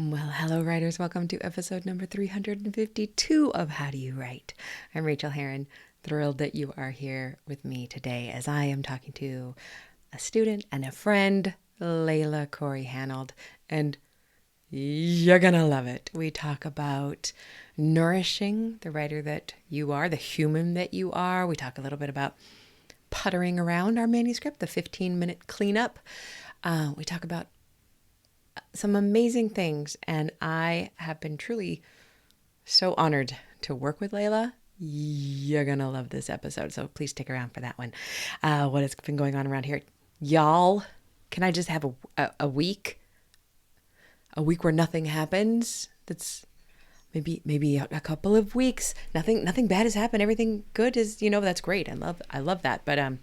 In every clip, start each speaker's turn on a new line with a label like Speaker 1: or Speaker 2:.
Speaker 1: Well, hello, writers. Welcome to episode number 352 of How Do You Write? I'm Rachael Herron, thrilled that you are here with me today as I am talking to a student and a friend, Layla Khoury-Hanold, and you're going to love it. We talk about nourishing the writer that you are, the human that you are. We talk a little bit about puttering around our manuscript, the 15-minute cleanup. We talk about some amazing things, and I have been truly so honored to work with Layla. You're gonna love this episode, so please stick around for that one. What has been going on around here, y'all? Can I just have a week where nothing happens? That's maybe a couple of weeks. Nothing bad has happened. Everything good is, that's great. I love that. But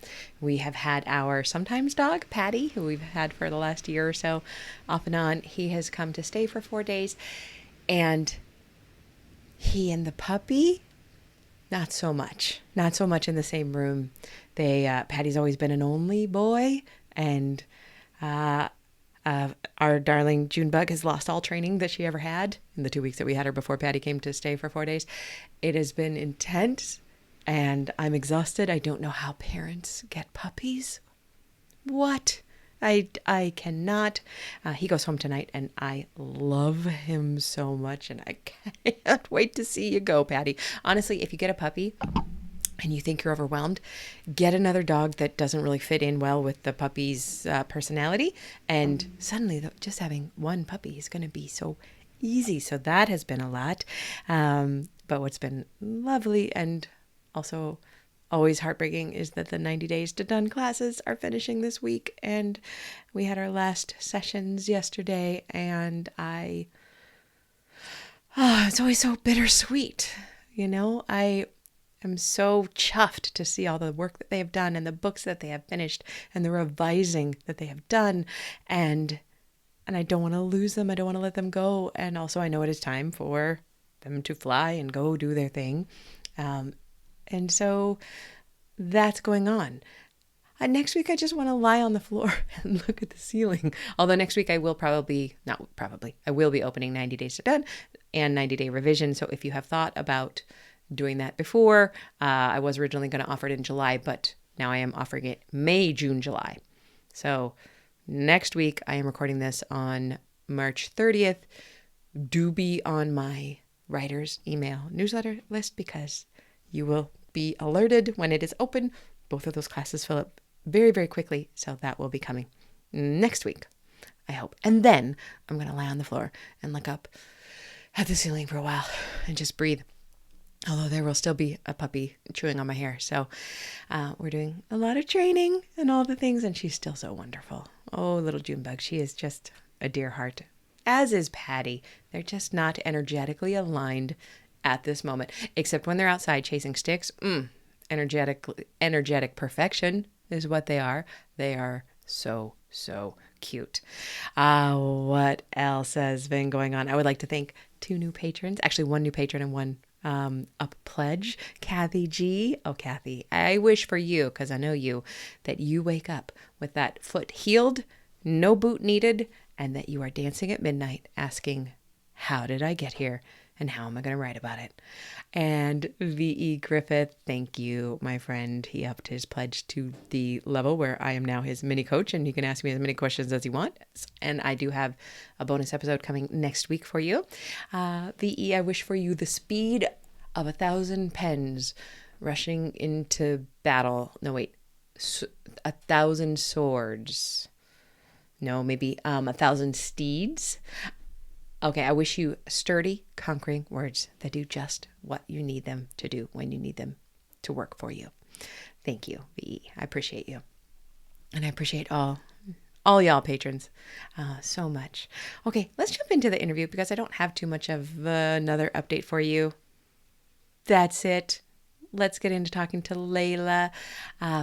Speaker 1: we have had our sometimes dog, Patty, who we've had for the last year or so, off and on. He has come to stay for 4 days, and he and the puppy, not so much in the same room. Patty's always been an only boy, and our darling Junebug has lost all training that she ever had in the 2 weeks that we had her before Patty came to stay for 4 days. It has been intense, and I'm exhausted. I don't know how parents get puppies. What? I cannot. He goes home tonight, and I love him so much, and I can't wait to see you go, Patty. Honestly, if you get a puppy and you think you're overwhelmed, get another dog that doesn't really fit in well with the puppy's personality. And suddenly just having one puppy is going to be so easy. So that has been a lot. But what's been lovely and also always heartbreaking is that the 90 Days to Done classes are finishing this week. And we had our last sessions yesterday, and it's always so bittersweet. I'm so chuffed to see all the work that they have done and the books that they have finished and the revising that they have done. And I don't want to lose them. I don't want to let them go. And also I know it is time for them to fly and go do their thing. And so that's going on. Next week, I just want to lie on the floor and look at the ceiling. Although next week I will I will be opening 90 Days to Done and 90 Day Revision. So if you have thought about doing that before, I was originally going to offer it in July, but now I am offering it May, June, July. So next week, I am recording this on March 30th. Do be on my writer's email newsletter list because you will be alerted when it is open. Both of those classes fill up very, very quickly, so that will be coming next week, I hope. And then I'm going to lie on the floor and look up at the ceiling for a while and just breathe. Although there will still be a puppy chewing on my hair. So we're doing a lot of training and all the things, and she's still so wonderful. Oh, little Junebug. She is just a dear heart, as is Patty. They're just not energetically aligned at this moment, except when they're outside chasing sticks. Energetic perfection is what they are. They are so cute. What else has been going on? I would like to thank 2 new patrons, actually 1 new patron and 1 up pledge, Kathy G. Oh, Kathy, I wish for you, because I know you, that you wake up with that foot healed, no boot needed, and that you are dancing at midnight asking, how did I get here? And how am I going to write about it? And V.E. Griffith, thank you, my friend. He upped his pledge to the level where I am now his mini coach, and you can ask me as many questions as you want. And I do have a bonus episode coming next week for you. V.E., I wish for you the speed of 1,000 pens rushing into battle. No, wait, 1,000 swords. No, maybe 1,000 steeds. Okay, I wish you sturdy, conquering words that do just what you need them to do when you need them to work for you. Thank you, V.E. I appreciate you. And I appreciate all y'all patrons so much. Okay, let's jump into the interview because I don't have too much of another update for you. That's it. let's get into talking to Layla.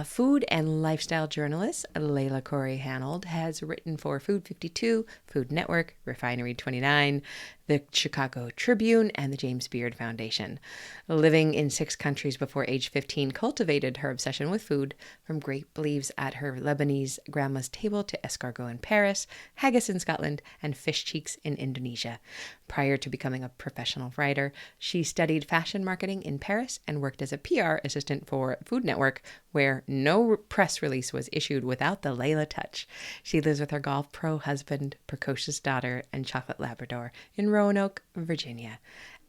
Speaker 1: Food and lifestyle journalist Layla Khoury-Hanold has written for Food 52, Food Network, Refinery 29, the Chicago Tribune, and the James Beard Foundation. Living in 6 countries before age 15 cultivated her obsession with food, from grape leaves at her Lebanese grandma's table to escargot in Paris, haggis in Scotland, and fish cheeks in Indonesia. Prior to becoming a professional writer, she studied fashion marketing in Paris and worked as a PR assistant for Food Network, where no press release was issued without the Layla Touch. She lives with her golf pro husband, precocious daughter, and chocolate Labrador in Roanoke, Virginia.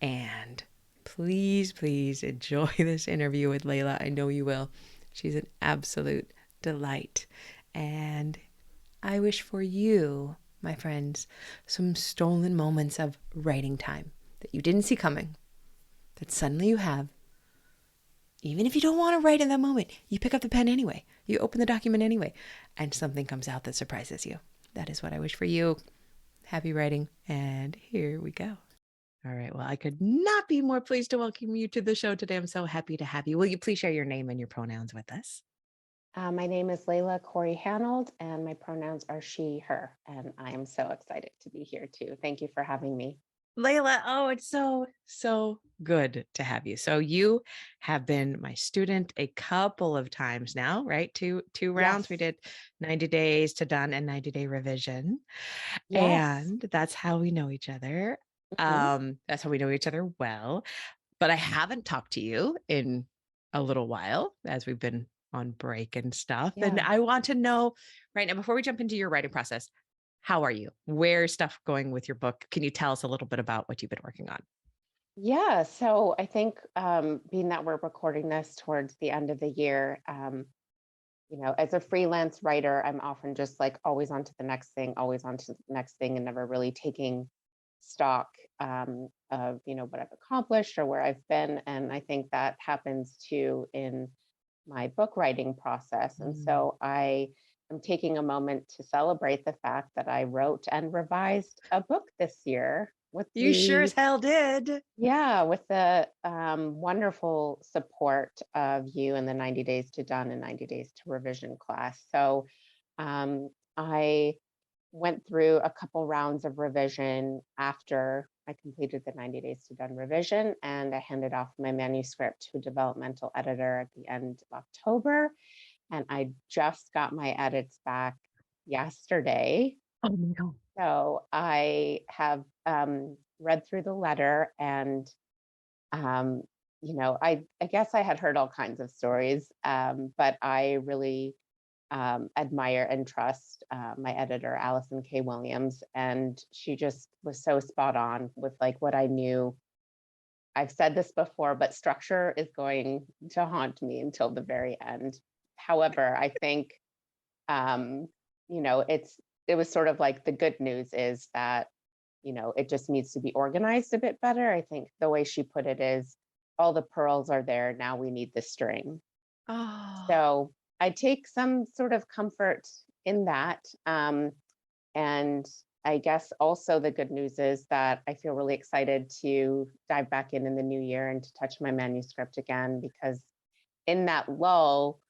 Speaker 1: And please enjoy this interview with Layla. I know you will. She's an absolute delight. And I wish for you, my friends, some stolen moments of writing time that you didn't see coming, that suddenly you have. Even if you don't want to write in that moment, you pick up the pen anyway. You open the document anyway, and something comes out that surprises you. That is what I wish for you. Happy writing, and here we go. All right. Well, I could not be more pleased to welcome you to the show today. I'm so happy to have you. Will you please share your name and your pronouns with us?
Speaker 2: My name is Layla Khoury-Hanold, and my pronouns are she, her, and I am so excited to be here too. Thank you for having me.
Speaker 1: Layla, oh, it's so good to have you. So you have been my student a couple of times now, right? Two rounds. We
Speaker 2: Yes,
Speaker 1: did 90 days to done and 90-day revision.
Speaker 2: yes.
Speaker 1: And that's how we know each other.
Speaker 2: Mhm.
Speaker 1: That's how we know each other well. But I haven't talked to you in a little while as we've been on break and stuff. And
Speaker 2: Yeah.
Speaker 1: I want to know right now, before we jump into your writing process, how are you? Where's stuff going with your book? Can you tell us a little bit about what you've been working on?
Speaker 2: Yeah. So I think being that we're recording this towards the end of the year, as a freelance writer, I'm often just like always on to the next thing, always on to the next thing, and never really taking stock of what I've accomplished or where I've been. And I think that happens too in my book writing process. And
Speaker 1: Mm.
Speaker 2: so I am taking a moment to celebrate the fact that I wrote and revised a book this year
Speaker 1: You sure as hell did.
Speaker 2: with the wonderful support of you and the 90 Days to Done and 90 Days to Revision class. So I went through a couple rounds of revision after I completed the 90 Days to Done revision, and I handed off my manuscript to a developmental editor at the end of October. And I just got my edits back yesterday.
Speaker 1: Oh no.
Speaker 2: So I have read through the letter, and um, I guess I had heard all kinds of stories, but I really admire and trust my editor, Allison K. Williams, and she just was so spot on with like what I knew. I've said this before, but structure is going to haunt me until the very end. However, I think um, it was sort of like the good news is that it just needs to be organized a bit better. I think the way she put it is all the pearls are there. Now we need the string.
Speaker 1: Oh,
Speaker 2: So I take some sort of comfort in that. And I guess also the good news is that I feel really excited to dive back in the new year and to touch my manuscript again, because in that lull,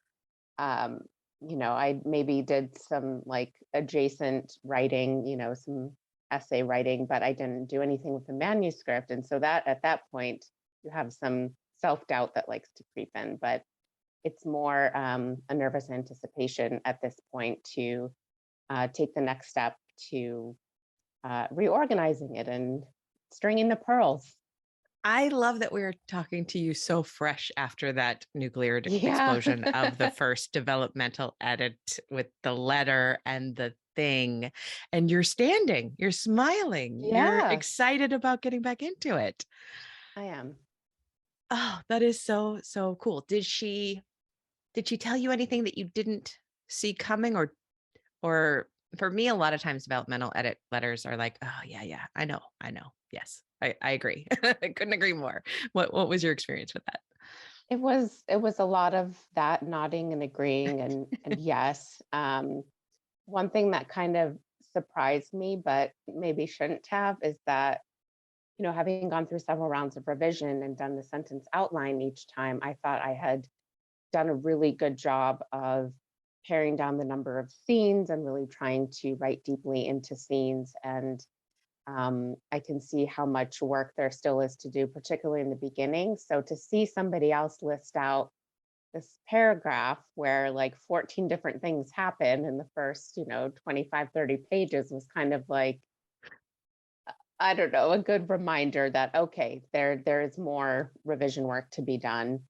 Speaker 2: um, I maybe did some like adjacent writing, some essay writing, but I didn't do anything with the manuscript. And so that at that point, you have some self doubt that likes to creep in. But it's more a nervous anticipation at this point to take the next step to reorganizing it and stringing the pearls.
Speaker 1: I love that we're talking to you so fresh after that nuclear
Speaker 2: Yeah.
Speaker 1: explosion of the first developmental edit with the letter and the thing. And you're standing, you're smiling, you're
Speaker 2: Yeah,
Speaker 1: excited about getting back into it.
Speaker 2: I am.
Speaker 1: Oh, that is so cool. Did she tell you anything that you didn't see coming, or for me, a lot of times developmental edit letters are like, oh yeah, I know. Yes, I agree. I couldn't agree more. What was your experience with that?
Speaker 2: It was a lot of that nodding and agreeing and yes. One thing that kind of surprised me, but maybe shouldn't have, is that having gone through several rounds of revision and done the sentence outline each time, I thought I had done a really good job of paring down the number of scenes and really trying to write deeply into scenes. And I can see how much work there still is to do, particularly in the beginning. So to see somebody else list out this paragraph where like 14 different things happen in the first, 25, 30 pages was kind of like, I don't know, a good reminder that, okay, there is more revision work to be done.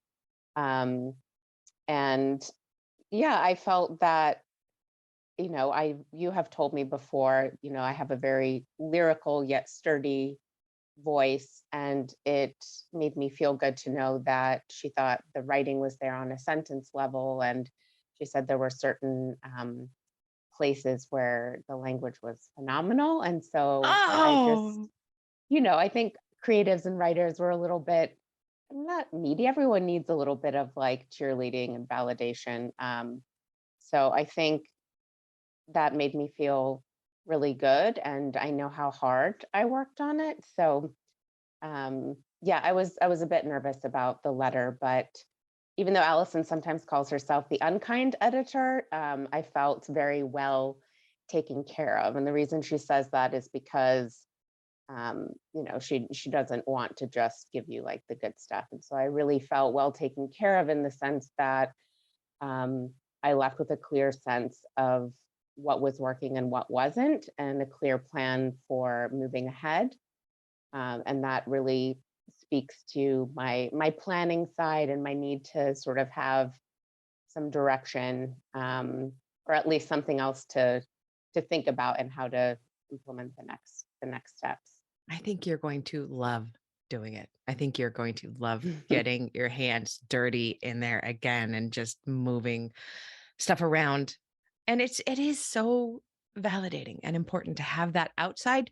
Speaker 2: Um, and yeah, I felt that, you have told me before, I have a very lyrical yet sturdy voice, and it made me feel good to know that she thought the writing was there on a sentence level. And she said there were certain places where the language was phenomenal. And so I just,
Speaker 1: Oh,
Speaker 2: I think creatives and writers were a little bit not needy. Everyone needs a little bit of like cheerleading and validation. So I think that made me feel really good. And I know how hard I worked on it. So yeah, I was a bit nervous about the letter, but even though Allison sometimes calls herself the unkind editor, I felt very well taken care of. And the reason she says that is because she doesn't want to just give you like the good stuff. And so I really felt well taken care of in the sense that um, I left with a clear sense of what was working and what wasn't, and a clear plan for moving ahead. And that really speaks to my planning side and my need to sort of have some direction, or at least something else to think about and how to implement the next steps.
Speaker 1: I think you're going to love doing it. I think you're going to love getting your hands dirty in there again and just moving stuff around. And it is so validating and important to have that outside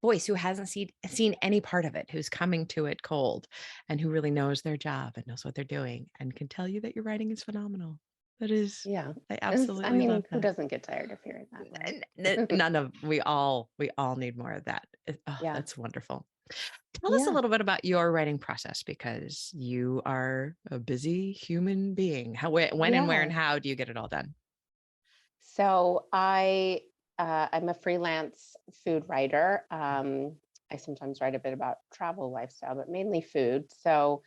Speaker 1: voice who hasn't seen any part of it, who's coming to it cold and who really knows their job and knows what they're doing and can tell you that your writing is phenomenal. That is,
Speaker 2: Yeah.
Speaker 1: I
Speaker 2: I
Speaker 1: absolutely love
Speaker 2: mean, who
Speaker 1: that.
Speaker 2: doesn't get tired of hearing that, right?
Speaker 1: None of we all need more of that. Oh,
Speaker 2: Yeah.
Speaker 1: that's wonderful. Tell us a
Speaker 2: Yeah.
Speaker 1: little bit about your writing process because you are a busy human being. When and where and
Speaker 2: Yeah.
Speaker 1: how do you get it all done?
Speaker 2: So I'm a freelance food writer. I sometimes write a bit about travel, lifestyle, but mainly food. So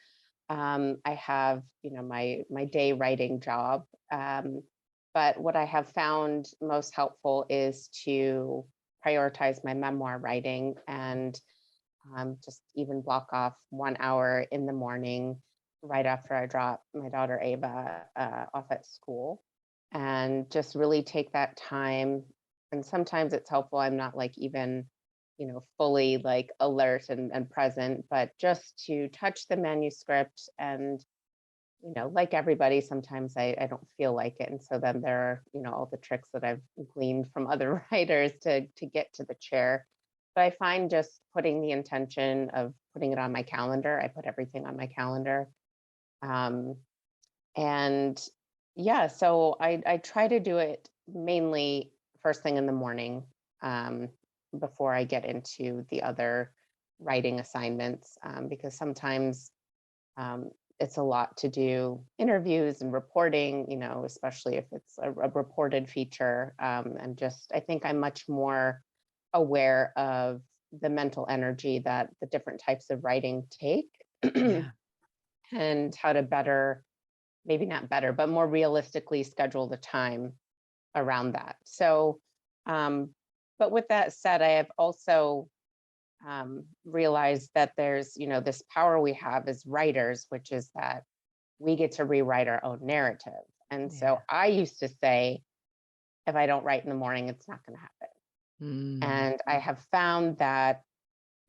Speaker 2: I have, my day writing job. But what I have found most helpful is to prioritize my memoir writing and just even block off 1 hour in the morning right after I drop my daughter Ava off at school, and just really take that time. And sometimes it's helpful. I'm not like even, fully like alert and present, but just to touch the manuscript. And, like everybody, sometimes I don't feel like it. And so then there are, all the tricks that I've gleaned from other writers to get to the chair. But I find just putting the intention of putting it on my calendar, I put everything on my calendar. Um, and yeah, so I try to do it mainly first thing in the morning, um, before I get into the other writing assignments, because sometimes um, it's a lot to do interviews and reporting, especially if it's a reported feature. And just, I think I'm much more aware of the mental energy that the different types of writing take
Speaker 1: Yeah.
Speaker 2: and how to better, maybe not better, but more realistically schedule the time around that. So, um, but with that said, I have also realized that there's, this power we have as writers, which is that we get to rewrite our own narrative. And
Speaker 1: Yeah.
Speaker 2: so I used to say, if I don't write in the morning, it's not going to happen.
Speaker 1: Mm.
Speaker 2: And I have found that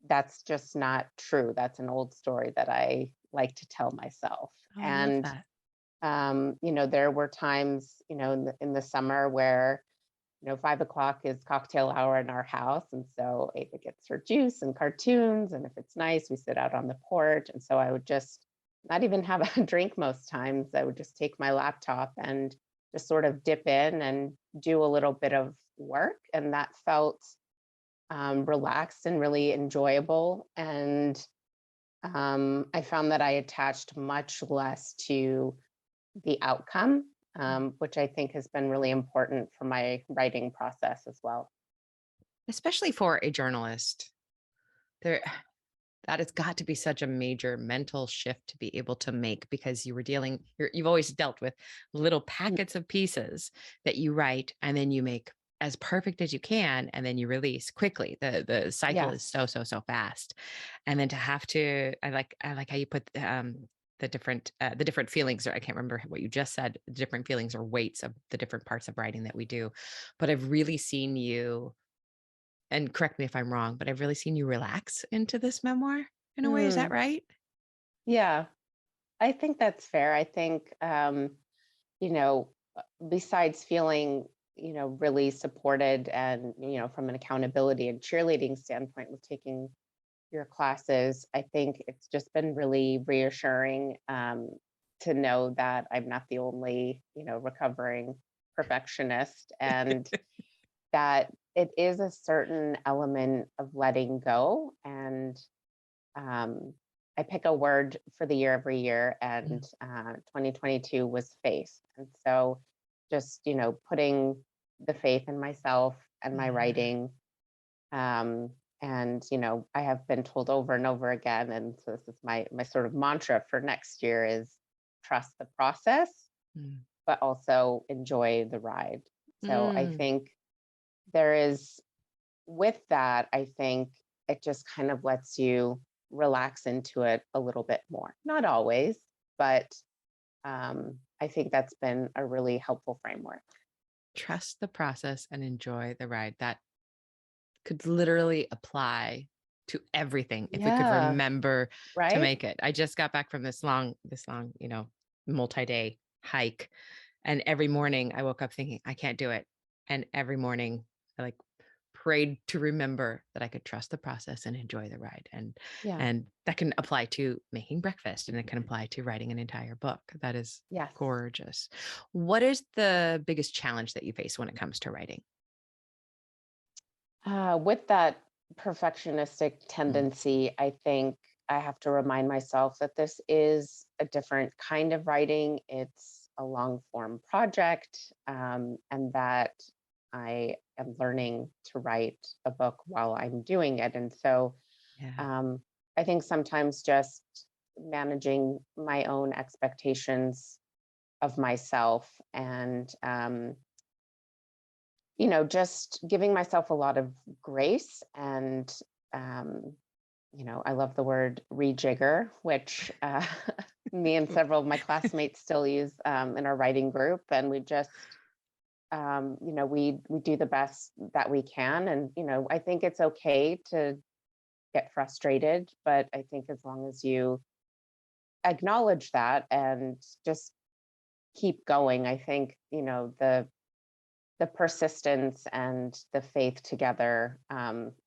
Speaker 2: that's just not true. That's an old story that I like to tell myself.
Speaker 1: Oh, I love
Speaker 2: And
Speaker 1: that.
Speaker 2: there were times, in the summer where 5 o'clock is cocktail hour in our house. And so Ava gets her juice and cartoons. And if it's nice, we sit out on the porch. And so I would just not even have a drink most times. I would just take my laptop and just sort of dip in and do a little bit of work. And that felt relaxed and really enjoyable. And I found that I attached much less to the outcome, which I think has been really important for my writing process as well.
Speaker 1: Especially for a journalist. There that has got to be such a major mental shift to be able to make, because you've always dealt with little
Speaker 2: Mm.
Speaker 1: packets of pieces that you write and then you make as perfect as you can and then you release quickly. The cycle is
Speaker 2: Yes.
Speaker 1: so fast. And then to have to, I like how you put the different feelings, or I can't remember what you just said, the different feelings or weights of the different parts of writing that we do. But I've really seen you, and correct me if I'm wrong, but I've really seen you relax into this memoir in a way. Is that
Speaker 2: Mm,
Speaker 1: right?
Speaker 2: yeah, I think that's fair. I think, you know, besides feeling, really supported and, from an accountability and cheerleading standpoint with taking your classes, I think it's just been really reassuring, to know that I'm not the only, recovering perfectionist, and that it is a certain element of letting go. And um, I pick a word for the year every year,
Speaker 1: Mm,
Speaker 2: and 2022 was faith. And so just, putting the faith in myself and my
Speaker 1: yeah.
Speaker 2: writing. Um, and I have been told over and over again, and so this is my sort of mantra for next year is trust the process,
Speaker 1: Mm.
Speaker 2: but also enjoy the ride. So I
Speaker 1: Mm.
Speaker 2: think there is, with that, I think it just kind of lets you relax into it a little bit more. Not always, but I think that's been a really helpful framework.
Speaker 1: Trust the process and enjoy the ride. That could literally apply to everything if we could
Speaker 2: Yeah,
Speaker 1: remember to
Speaker 2: right?
Speaker 1: make it. I just got back from this long, multi-day hike. And every morning I woke up thinking, I can't do it. And every morning I like prayed to remember that I could trust the process and enjoy the ride. And
Speaker 2: Yeah.
Speaker 1: and that can apply to making breakfast, and it can apply to writing an entire book. That is
Speaker 2: Yes.
Speaker 1: gorgeous. What is the biggest challenge that you face when it comes to writing?
Speaker 2: With that perfectionistic
Speaker 1: Mm,
Speaker 2: tendency, I think I have to remind myself that this is a different kind of writing. It's a long form project, and that I am learning to write a book while I'm doing it. And so
Speaker 1: yeah.
Speaker 2: um, I think sometimes just managing my own expectations of myself, and just giving myself a lot of grace. And, um, I love the word rejigger, which me and several of my classmates still use in our writing group. And we just, we do the best that we can. And, I think it's okay to get frustrated, but I think as long as you acknowledge that and just keep going, I think, the persistence and the faith together,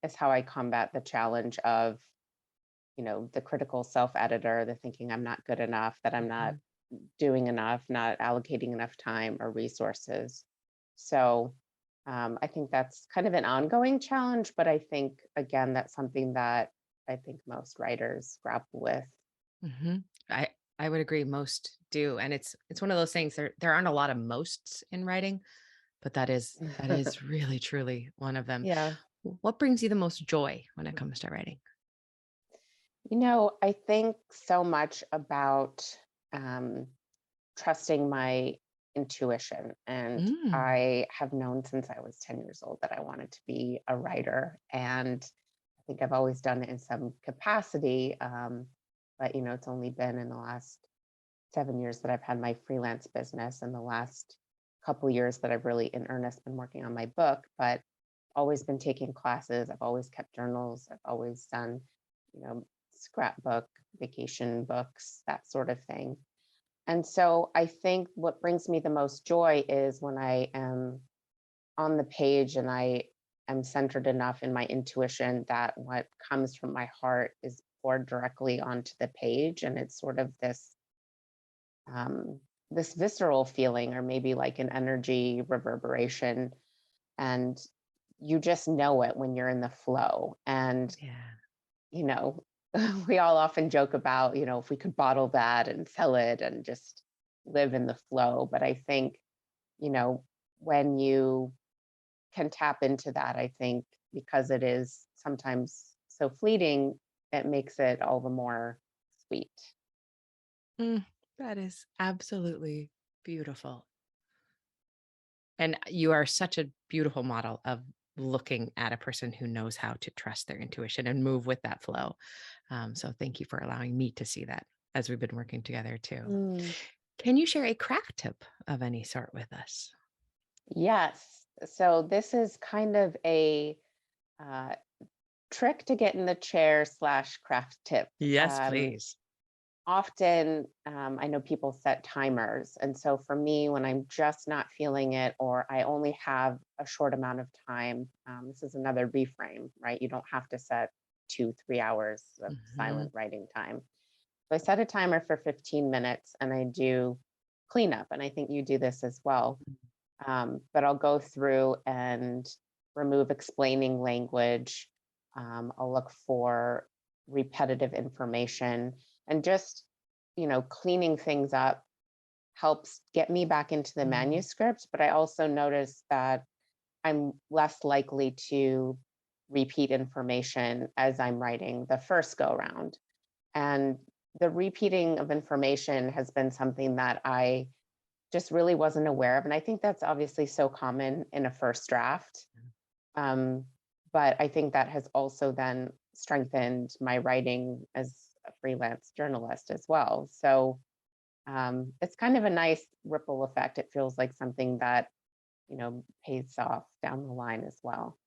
Speaker 2: is how I combat the challenge of, the critical self editor, the thinking I'm not good enough, that I'm not
Speaker 1: Mhm.
Speaker 2: doing enough, not allocating enough time or resources. So I think that's kind of an ongoing challenge, but I think, again, that's something that I think most writers grapple with.
Speaker 1: Mhm. I I would agree, most do, and it's one of those things, there aren't a lot of mosts in writing, but that is really truly one of them.
Speaker 2: Yeah.
Speaker 1: What brings you the most joy when it comes to writing?
Speaker 2: I think so much about um, trusting my intuition. And
Speaker 1: Mm.
Speaker 2: I have known since I was 10 years old that I wanted to be a writer. And I think I've always done it in some capacity. But, it's only been in the last 7 years that I've had my freelance business, and the last couple years that I've really in earnest been working on my book, but always been taking classes. I've always kept journals. I've always done, scrapbook, vacation books, that sort of thing. And so I think what brings me the most joy is when I am on the page and I am centered enough in my intuition that what comes from my heart is poured directly onto the page. And it's sort of um, this visceral feeling, or maybe like an energy reverberation. And you just know it when you're in the flow. And,
Speaker 1: Yeah.
Speaker 2: you know, we all often joke about, if we could bottle that and sell it and just live in the flow. But I think, you know, when you can tap into that, I think because it is sometimes so fleeting, it makes it all the more sweet.
Speaker 1: Mm, that is absolutely beautiful. And you are such a beautiful model of looking at a person who knows how to trust their intuition and move with that flow. So thank you for allowing me to see that as we've been working together too.
Speaker 2: Mm,
Speaker 1: Can you share a craft tip of any sort with us?
Speaker 2: yes. So this is kind of a uh, trick to get in the chair slash craft tip.
Speaker 1: Yes, please.
Speaker 2: Often, I know people set timers. And so for me, when I'm just not feeling it or I only have a short amount of time, this is another reframe, right? You don't have to set 2, 3 hours of
Speaker 1: Hmm.
Speaker 2: silent writing time. So I set a timer for 15 minutes and I do cleanup. And I think you do this as well. But I'll go through and remove explaining language. I'll look for repetitive information and just, cleaning things up helps get me back into the
Speaker 1: Mm.
Speaker 2: manuscript. But I also notice that I'm less likely to repeat information as I'm writing the first go round. And the repeating of information has been something that I just really wasn't aware of. And I think that's obviously so common in a first draft. Um, but I think that has also then strengthened my writing as a freelance journalist as well. So it's kind of a nice ripple effect. It feels like something that, pays off down the line as well.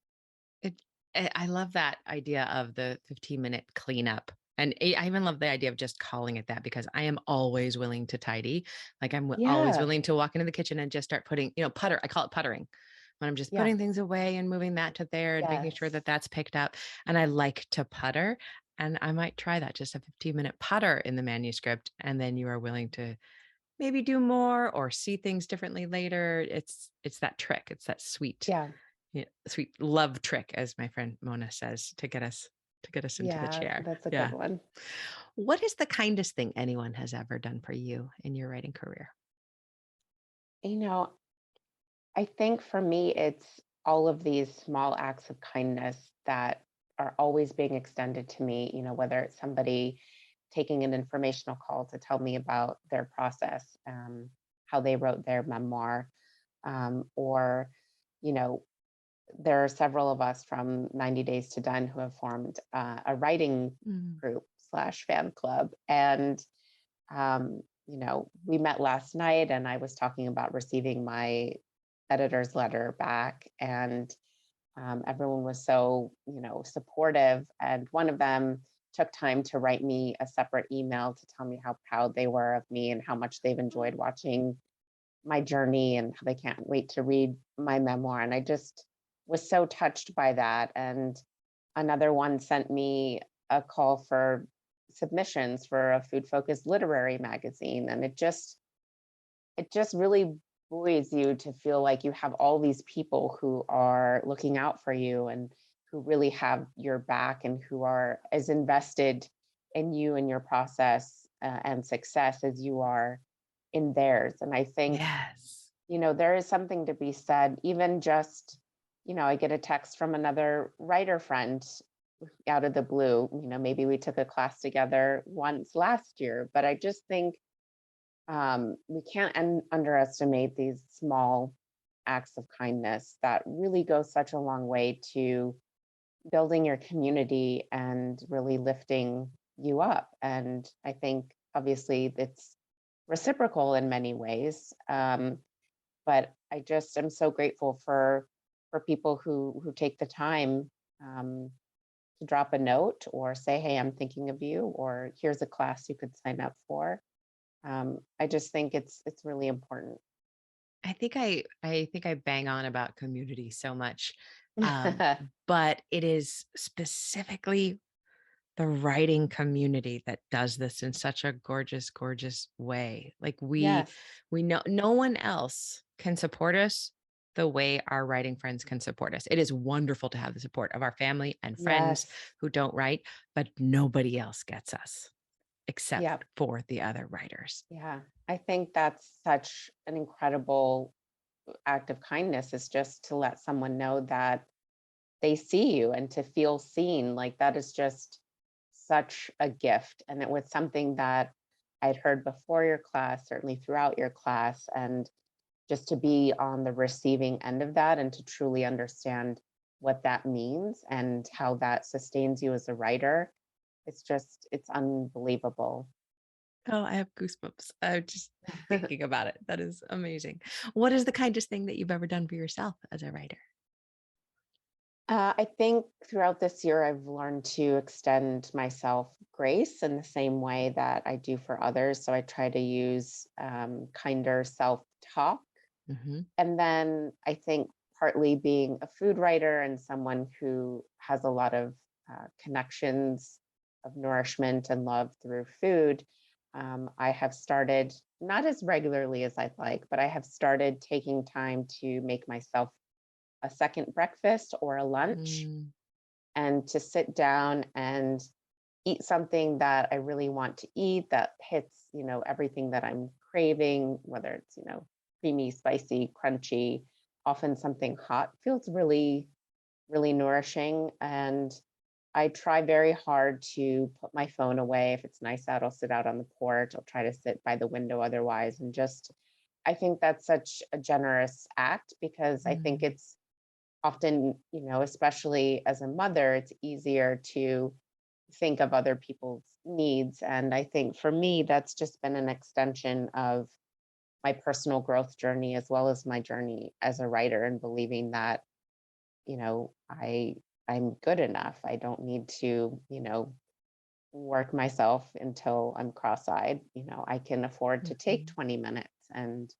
Speaker 1: It, I love that idea of the 15-minute cleanup. And I even love the idea of just calling it that because I am always willing to tidy. Like always
Speaker 2: Yeah.
Speaker 1: willing to walk into the kitchen and just start putting, putter. I call it puttering when I'm just
Speaker 2: Yeah.
Speaker 1: putting things away and moving that to there and making sure
Speaker 2: Yes.
Speaker 1: that that's picked up. And I like to putter. And I might try that, just a 15-minute putter in the manuscript. And then you are willing to maybe do more or see things differently later. It's that trick. It's that sweet,
Speaker 2: Yeah.
Speaker 1: sweet love trick, as my friend Mona says, to get us into the
Speaker 2: Yeah.
Speaker 1: chair.
Speaker 2: That's a good
Speaker 1: Yeah.
Speaker 2: one.
Speaker 1: What is the kindest thing anyone has ever done for you in your writing career?
Speaker 2: You know, I think for me, it's all of these small acts of kindness that are always being extended to me, whether it's somebody taking an informational call to tell me about their process, how they wrote their memoir, or, you know, there are several of us from 90 Days to Done who have formed a writing
Speaker 1: Mm.
Speaker 2: group slash fan club. And we met last night and I was talking about receiving my editor's letter back. And everyone was so, supportive. And one of them took time to write me a separate email to tell me how proud they were of me and how much they've enjoyed watching my journey and how they can't wait to read my memoir. And I just was so touched by that. And another one sent me a call for submissions for a food focused literary magazine. And it just really buoys you to feel like you have all these people who are looking out for you and who really have your back and who are as invested in you and your process and success as you are in theirs. And I think,
Speaker 1: Yes.
Speaker 2: there is something to be said, even just, I get a text from another writer friend out of the blue. Maybe we took a class together once last year, but I just think we can't underestimate these small acts of kindness that really go such a long way to building your community and really lifting you up. And I think obviously it's reciprocal in many ways. But I just am so grateful for people who take the time to drop a note or say, "Hey, I'm thinking of you," or "Here's a class you could sign up for." I just think it's really important.
Speaker 1: I think I bang on about community so much. Um, but it is specifically the writing community that does this in such a gorgeous, gorgeous way. Like we
Speaker 2: Yes.
Speaker 1: we know no one else can support us the way our writing friends can support us. It is wonderful to have the support of our family and friends
Speaker 2: Yes.
Speaker 1: who don't write, but nobody else gets us except
Speaker 2: Yep.
Speaker 1: for the other writers.
Speaker 2: Yeah. I think that's such an incredible act of kindness, is just to let someone know that they see you and to feel seen. Like, that is just such a gift. And it was something that I'd heard before your class, certainly throughout your class, and just to be on the receiving end of that and to truly understand what that means and how that sustains you as a writer. It's unbelievable.
Speaker 1: Oh, I have goosebumps. I'm just thinking about it. That is amazing. What is the kindest thing that you've ever done for yourself as a writer?
Speaker 2: I think throughout this year, I've learned to extend myself grace in the same way that I do for others. So I try to use kinder self talk.
Speaker 1: Hmm.
Speaker 2: And then I think partly being a food writer and someone who has a lot of connections of nourishment and love through food, I have started, not as regularly as I'd like, but I have started taking time to make myself a second breakfast or a lunch,
Speaker 1: Mm,
Speaker 2: and to sit down and eat something that I really want to eat, that hits, everything that I'm craving, whether it's, creamy, spicy, crunchy. Often something hot feels really, really nourishing. And I try very hard to put my phone away. If it's nice out, I'll sit out on the porch. I'll try to sit by the window otherwise. And just, I think that's such a generous act, because I think
Speaker 1: mm.
Speaker 2: it's often, especially as a mother, it's easier to think of other people's needs. And I think for me, that's just been an extension of my personal growth journey, as well as my journey as a writer, and believing that, I'm good enough. I don't need to, work myself until I'm cross-eyed. I can afford to take
Speaker 1: Mhm.
Speaker 2: 20 minutes and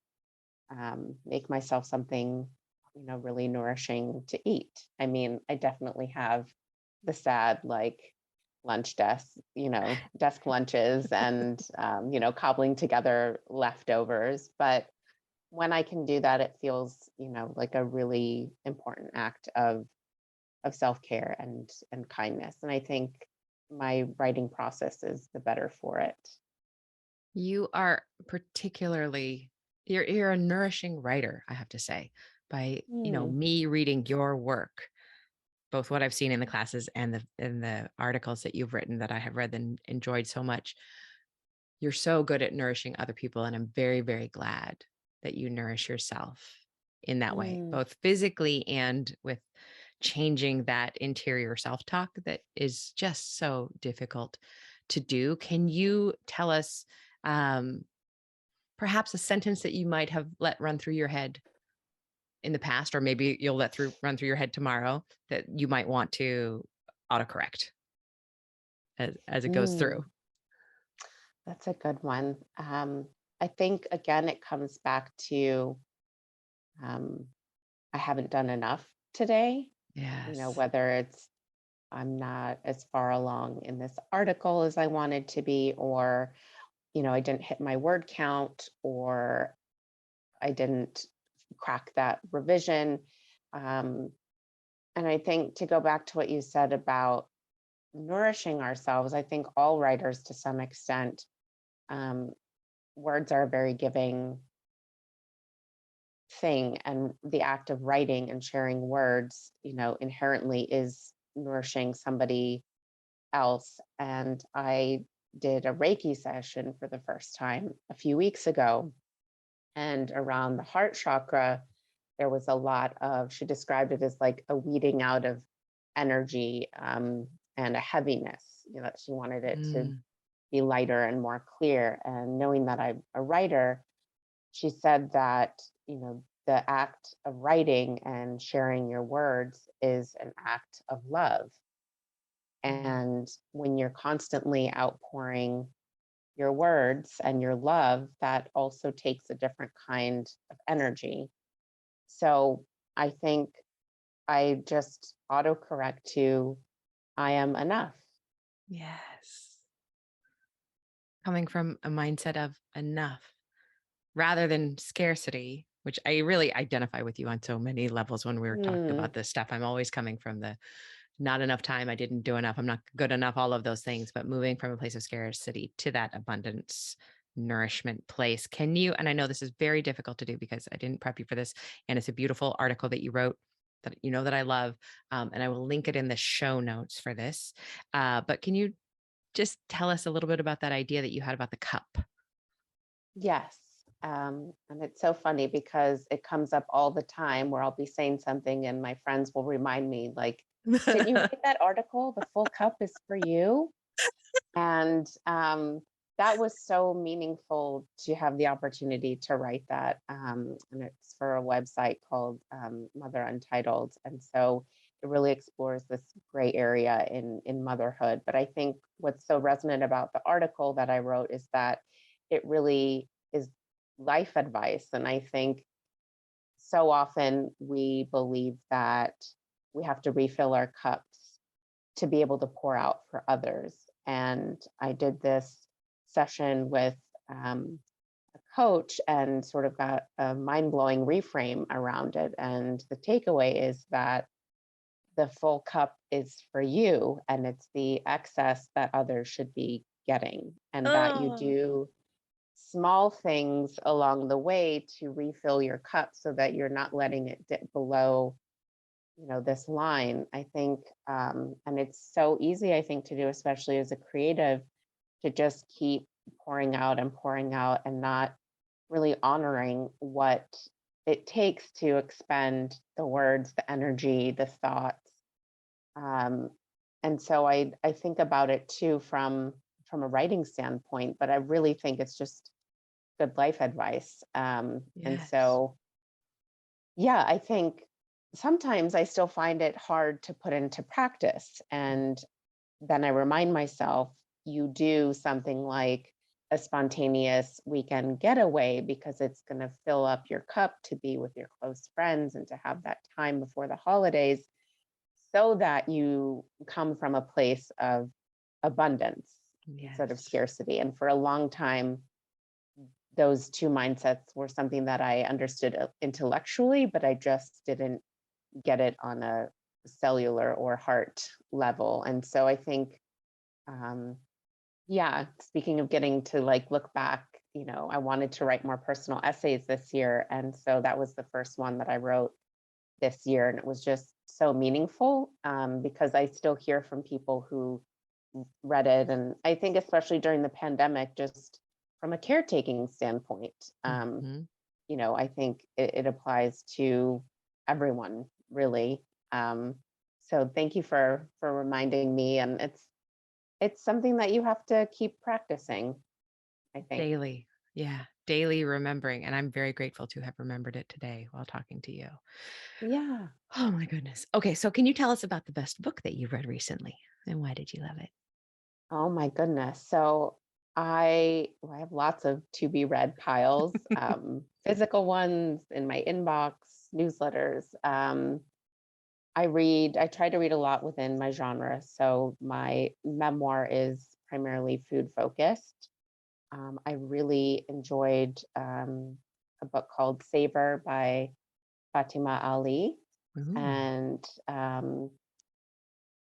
Speaker 2: make myself something, really nourishing to eat. I mean, I definitely have the sad, like, lunch desk, desk lunches, and, cobbling together leftovers. But when I can do that, it feels, like a really important act of self-care and kindness. And I think my writing process is the better for it.
Speaker 1: You are particularly you're a nourishing writer, I have to say, by,
Speaker 2: Mm,
Speaker 1: me reading your work, both what I've seen in the classes and the articles that you've written that I have read and enjoyed so much. You're so good at nourishing other people, and I'm very, very glad that you nourish yourself in that way,
Speaker 2: mm.
Speaker 1: both physically and with changing that interior self-talk that is just so difficult to do. Can you tell us, um, perhaps a sentence that you might have let run through your head in the past, or maybe you'll run through your head tomorrow, that you might want to autocorrect as it goes through?
Speaker 2: Mm. That's a good one. I think, again, it comes back to, um, I haven't done enough today.
Speaker 1: Yes.
Speaker 2: Whether it's I'm not as far along in this article as I wanted to be, or, I didn't hit my word count, or I didn't crack that revision. Um, and I think, to go back to what you said about nourishing ourselves, I think all writers, to some extent, um, words are a very giving thing, and the act of writing and sharing words, inherently is nourishing somebody else. And I did a Reiki session for the first time a few weeks ago, and around the heart chakra, there was a lot of, she described it as like a weeding out of energy, and a heaviness, that she wanted it to
Speaker 1: Mm,
Speaker 2: be lighter and more clear. And knowing that I'm a writer, she said that, the act of writing and sharing your words is an act of love.
Speaker 1: mm,
Speaker 2: And when you're constantly outpouring your words and your love, that also takes a different kind of energy. So I think I just autocorrect to, I am enough.
Speaker 1: yes. Coming from a mindset of enough rather than scarcity. which I really identify with you on so many levels when we were talking
Speaker 2: Mm,
Speaker 1: about this stuff. I'm always coming from the not enough time, I didn't do enough, I'm not good enough, all of those things, but moving from a place of scarcity to that abundance, nourishment place. Can you, and I know this is very difficult to do because I didn't prep you for this, and it's a beautiful article that you wrote that you know that I love, and I will link it in the show notes for this. But can you just tell us a little bit about that idea that you had about the cup?
Speaker 2: yes. And it's so funny because it comes up all the time where I'll be saying something and my friends will remind me, like, didn't you write that article? The full cup is for you. And that was so meaningful to have the opportunity to write that. And it's for a website called Mother Untitled. And so it really explores this gray area in motherhood. But I think what's so resonant about the article that I wrote is that it really is life advice. And I think so often we believe that we have to refill our cups to be able to pour out for others. And I did this session with a coach and sort of got a mind blowing reframe around it. And the takeaway is that the full cup is for you and it's the excess that others should be getting, and that you
Speaker 1: Oh,
Speaker 2: do small things along the way to refill your cup so that you're not letting it dip below, this line. I think, and it's so easy, I think, to do, especially as a creative, to just keep pouring out and not really honoring what it takes to expend the words, the energy, the thoughts. um, and so I think about it too from a writing standpoint, but I really think it's just good life advice. And
Speaker 1: yes.
Speaker 2: so, yeah, I think sometimes I still find it hard to put into practice. And then I remind myself, you do something like a spontaneous weekend getaway because it's going to fill up your cup to be with your close friends and to have that time before the holidays so that you come from a place of abundance instead of
Speaker 1: Yes.
Speaker 2: scarcity. And for a long time, those two mindsets were something that I understood intellectually, but I just didn't get it on a cellular or heart level. And so I think, um, yeah, speaking of getting to like look back, I wanted to write more personal essays this year. And so that was the first one that I wrote this year. And it was just so meaningful, because I still hear from people who read it. And I think, especially during the pandemic, just from a caretaking standpoint,
Speaker 1: Mhm.
Speaker 2: I think it applies to everyone, really. Um, so thank you for reminding me. And it's something that you have to keep practicing, I think.
Speaker 1: Daily. Yeah, daily remembering, and I'm very grateful to have remembered it today while talking to you.
Speaker 2: Yeah.
Speaker 1: Oh my goodness. Okay, so can you tell us about the best book that you read recently, and why did you love it?
Speaker 2: Oh my goodness. So well, I have lots of to be read piles, physical ones in my inbox, newsletters. I try to read a lot within my genre. So my memoir is primarily food focused. I really enjoyed a book called Savor by Fatima Ali.
Speaker 1: Ooh.
Speaker 2: And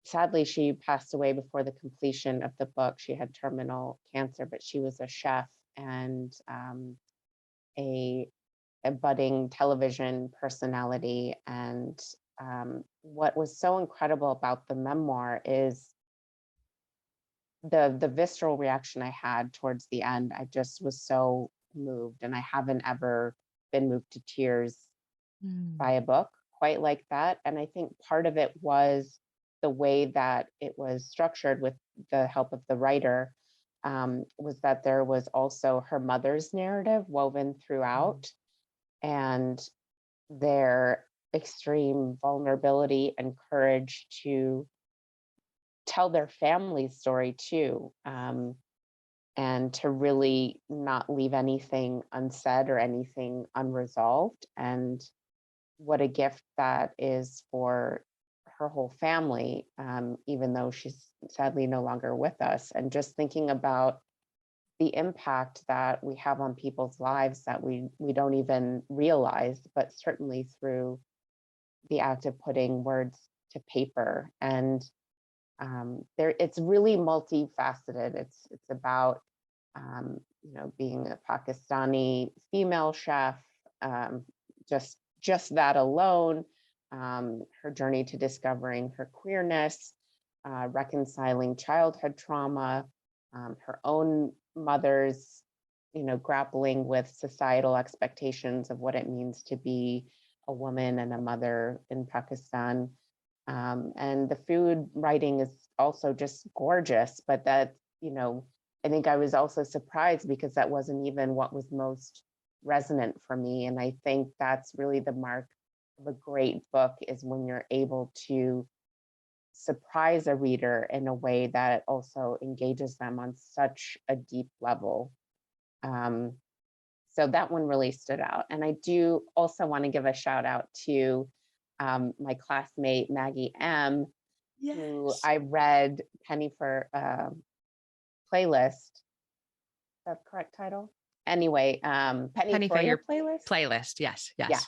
Speaker 2: sadly, she passed away before the completion of the book. She had terminal cancer, but she was a chef and a, a budding television personality. And what was so incredible about the memoir is the visceral reaction I had towards the end. I just was so moved, and I haven't ever been moved to tears by
Speaker 1: Mm.
Speaker 2: a book quite like that. And I think part of it was the way that it was structured with the help of the writer, was that there was also her mother's narrative woven
Speaker 1: Mm.
Speaker 2: throughout, and their extreme vulnerability and courage to tell their family's story too. And to really not leave anything unsaid or anything unresolved. And what a gift that is for her whole family, even though she's sadly no longer with us. And just thinking about the impact that we have on people's lives that we don't even realize, but certainly through the act of putting words to paper. And there, it's really multifaceted. It's about being a Pakistani female chef, um, just that alone, her journey to discovering her queerness, reconciling childhood trauma, her own mother's, grappling with societal expectations of what it means to be a woman and a mother in Pakistan. And the food writing is also just gorgeous, but that, I think I was also surprised because that wasn't even what was most resonant for me. And I think that's really the mark of a great book, is when you're able to surprise a reader in a way that also engages them on such a deep level. Um, so that one really stood out. And I do also want to give a shout out to my classmate, Maggie M., who
Speaker 1: Yes.
Speaker 2: I read Penny for Playlist. Is that the correct title? Anyway, Penny
Speaker 1: Penny
Speaker 2: for
Speaker 1: for
Speaker 2: your
Speaker 1: your
Speaker 2: playlist.
Speaker 1: playlist. Yes.
Speaker 2: Yes.
Speaker 1: Yes.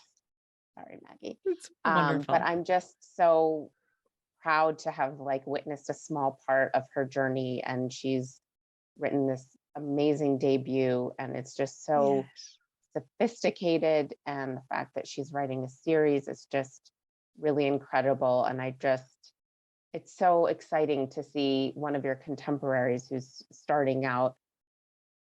Speaker 2: Sorry, Maggie.
Speaker 1: It's
Speaker 2: But
Speaker 1: wonderful.
Speaker 2: I'm just so proud to have like witnessed a small part of her journey, and she's written this amazing debut, and it's just so
Speaker 1: Yes.
Speaker 2: sophisticated, and the fact that she's writing a series is just really incredible. And it's so exciting to see one of your contemporaries who's starting out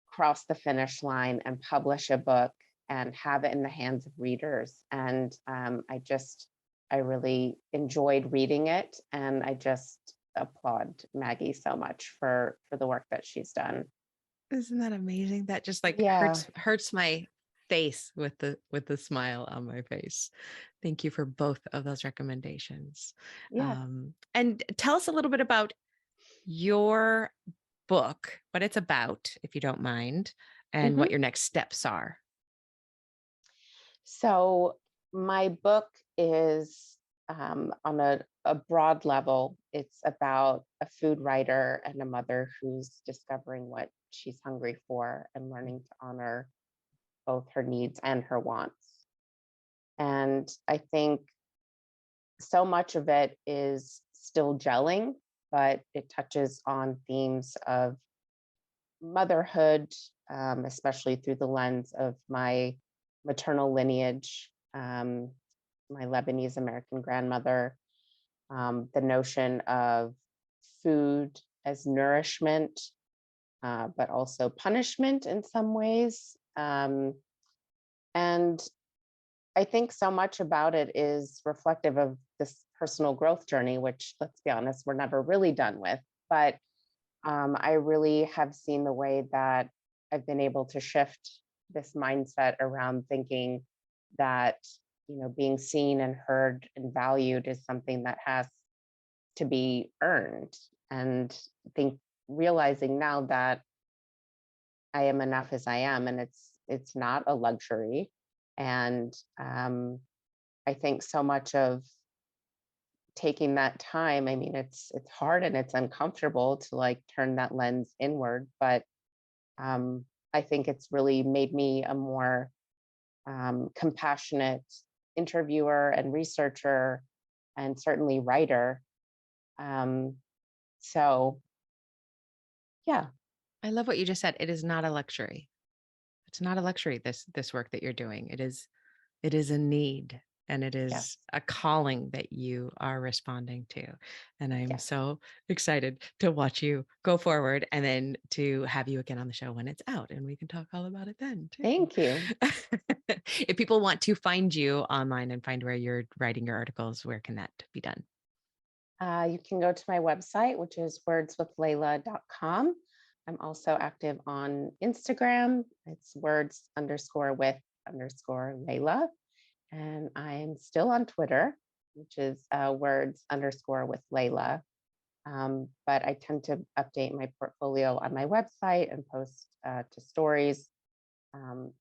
Speaker 2: cross the finish line and publish a book and have it in the hands of readers. And I really enjoyed reading it, and I just applaud Maggie so much for the work that she's done.
Speaker 1: Isn't that amazing? That just like
Speaker 2: Yeah,
Speaker 1: hurts my face with the smile on my face. Thank you for both of those recommendations.
Speaker 2: yeah.
Speaker 1: And tell us a little bit about your book, what it's about, if you don't mind, and
Speaker 2: Mhm.
Speaker 1: what your next steps are.
Speaker 2: So my book is on a broad level. It's about a food writer and a mother who's discovering what she's hungry for and learning to honor both her needs and her wants. And I think so much of it is still gelling, but it touches on themes of motherhood, especially through the lens of my maternal lineage, my Lebanese American grandmother, the notion of food as nourishment, but also punishment in some ways. And I think so much about it is reflective of this personal growth journey, which, let's be honest, we're never really done with. But I really have seen the way that I've been able to shift this mindset around thinking that, being seen and heard and valued is something that has to be earned. And I think realizing now that I am enough as I am, and it's not a luxury. And I think so much of taking that time, I mean, it's hard and it's uncomfortable to like turn that lens inward, but um, I think it's really made me a more compassionate interviewer and researcher, and certainly writer. Um, so yeah,
Speaker 1: I love what you just said. It is not a luxury. It's not a luxury, this work that you're doing. It is a need, and it
Speaker 2: yes,
Speaker 1: is a calling that you are responding to. And I'm
Speaker 2: yes.
Speaker 1: so excited to watch you go forward and then to have you again on the show when it's out and we can talk all about it then too.
Speaker 2: Thank you.
Speaker 1: If people want to find you online and find where you're writing your articles, where can that be done?
Speaker 2: You can go to my website, which is wordswithlayla.com. I'm also active on Instagram. It's words_with_Layla. And I'm still on Twitter, which is words_with Layla. But I tend to update my portfolio on my website and post to stories.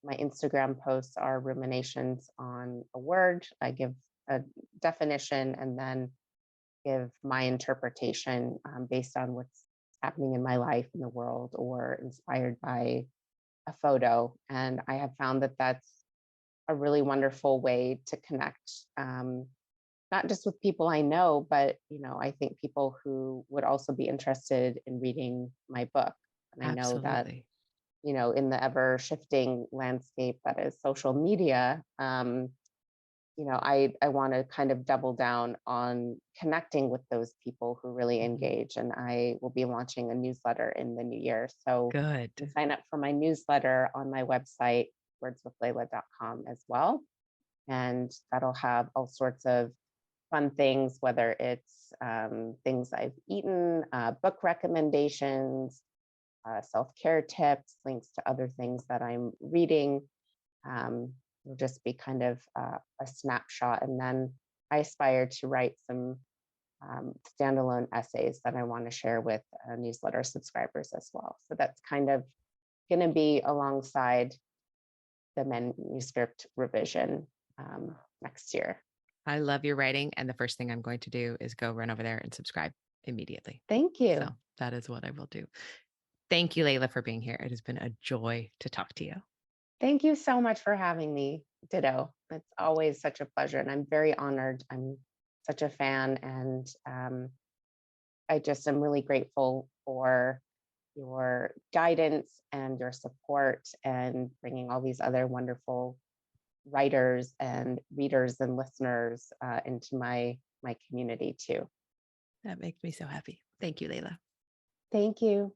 Speaker 2: My Instagram posts are ruminations on a word. I give a definition and then give my interpretation based on what's happening in my life, in the world, or inspired by a photo. And I have found that that's a really wonderful way to connect, not just with people I know, but I think people who would also be interested in reading my book. And I know that
Speaker 1: Absolutely.
Speaker 2: in the ever shifting landscape that is social media, I want to kind of double down on connecting with those people who really
Speaker 1: Mhm.
Speaker 2: engage. And I will be launching a newsletter in the new year. So you can
Speaker 1: Good.
Speaker 2: sign up for my newsletter on my website, wordswithlayla.com as well. And that'll have all sorts of fun things, whether it's things I've eaten, book recommendations, self care tips, links to other things that I'm reading. It'll just be kind of a snapshot. And then I aspire to write some standalone essays that I want to share with newsletter subscribers as well. So that's kind of going to be alongside the manuscript revision next year.
Speaker 1: I love your writing. And the first thing I'm going to do is go run over there and subscribe immediately.
Speaker 2: Thank
Speaker 1: So
Speaker 2: you.
Speaker 1: that is what I will do. Thank you, Layla, for being here. It has been a joy to talk to you.
Speaker 2: Thank you so much for having me. Ditto. It's always such a pleasure. And I'm very honored. I'm such a fan. And I just am really grateful for your guidance and your support and bringing all these other wonderful writers and readers and listeners into my community too.
Speaker 1: That makes me so happy. Thank you, Layla.
Speaker 2: Thank you.